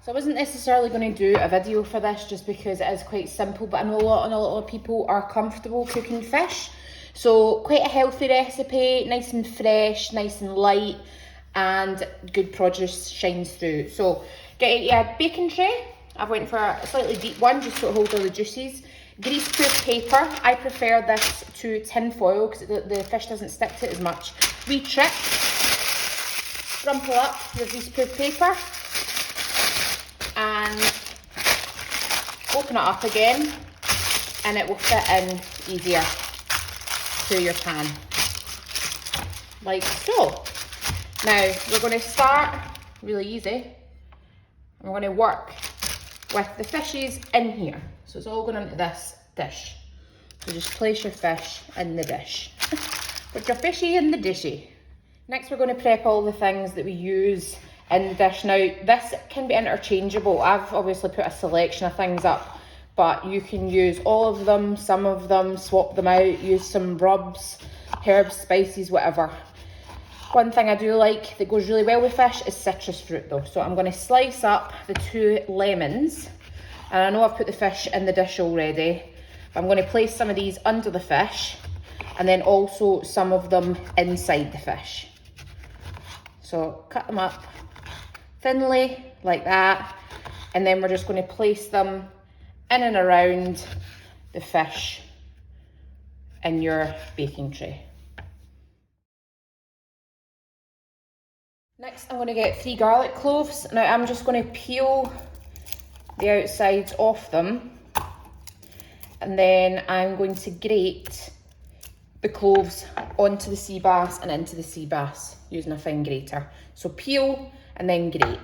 So I wasn't necessarily going to do a video for this just because it is quite simple, but I know a lot of people are comfortable cooking fish. So quite a healthy recipe, nice and fresh, nice and light, and good produce shines through. So get your baking tray. I've went for a slightly deep one just so it holds all the juices. Greaseproof paper. I prefer this to tin foil because the fish doesn't stick to it as much. Wee trick. Rumple up your greaseproof paper and open it up again, and it will fit in easier to your pan, like so. Now we're going to start really easy, and we're going to work with the fishes in here. So it's all going into this dish. So just place your fish in the dish. Put your fishy in the dishy. Next we're going to prep all the things that we use in the dish. Now this can be interchangeable. I've obviously put a selection of things up, but you can use all of them, some of them, swap them out, use some rubs, herbs, spices, whatever. One thing I do like that goes really well with fish is citrus fruit though. So I'm going to slice up the 2 lemons, and I know I've put the fish in the dish already, but I'm going to place some of these under the fish and then also some of them inside the fish. So cut them up thinly like that, and then we're just going to place them in and around the fish in your baking tray. Next I'm going to get 3 garlic cloves. Now I'm just going to peel the outsides off them, and then I'm going to grate the cloves onto the sea bass and into the sea bass using a fine grater. So peel and then grate.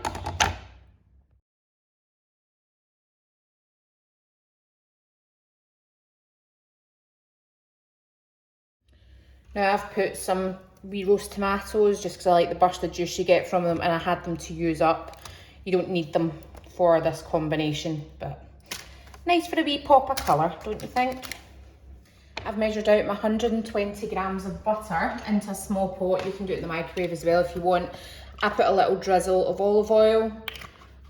Now I've put some wee roast tomatoes just because I like the burst of juice you get from them, and I had them to use up. You don't need them for this combination, but nice for a wee pop of colour, don't you think? I've measured out my 120 grams of butter into a small pot. You can do it in the microwave as well if you want. I put a little drizzle of olive oil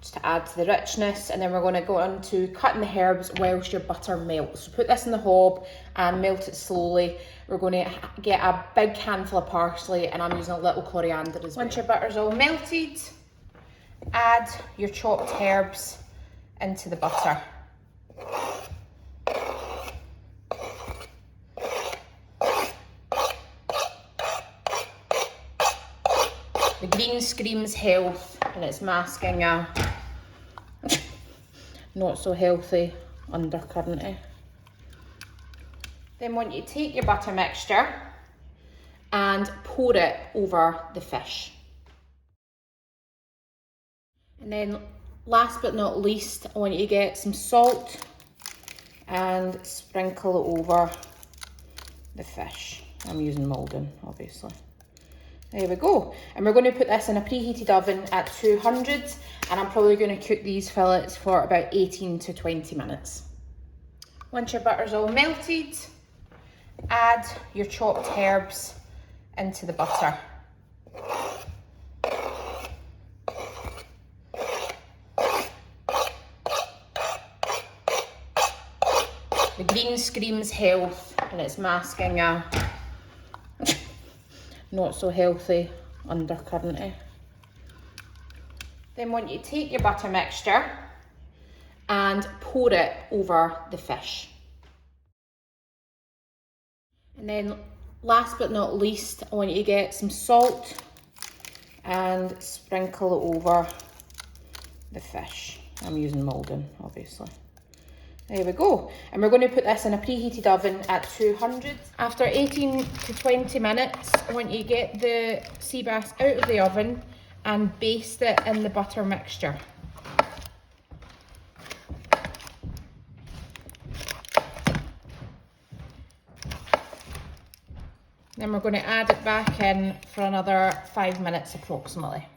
just to add to the richness, and then we're going to go on to cutting the herbs whilst your butter melts. So put this in the hob and melt it slowly. We're going to get a big handful of parsley, and I'm using a little coriander as well. Once your butter's all melted, add your chopped herbs into the butter. The green screams health, and it's masking a not so healthy undercurrent. Then want you to take your butter mixture and pour it over the fish. And then last but not least, I want you to get some salt and sprinkle it over the fish. I'm using Malden, obviously. There we go. And we're going to put this in a preheated oven at 200, and I'm probably going to cook these fillets for about 18 to 20 minutes. Once your butter's all melted, add your chopped herbs into the butter. The green screams health, and it's masking a not so healthy undercurrent. Then want you to take your butter mixture and pour it over the fish. And then last but not least, I want you to get some salt and sprinkle it over the fish. I'm using Malden, obviously. There we go. And we're going to put this in a preheated oven at 200. After 18 to 20 minutes, I want you to get the sea bass out of the oven and baste it in the butter mixture. Then we're going to add it back in for another 5 minutes approximately.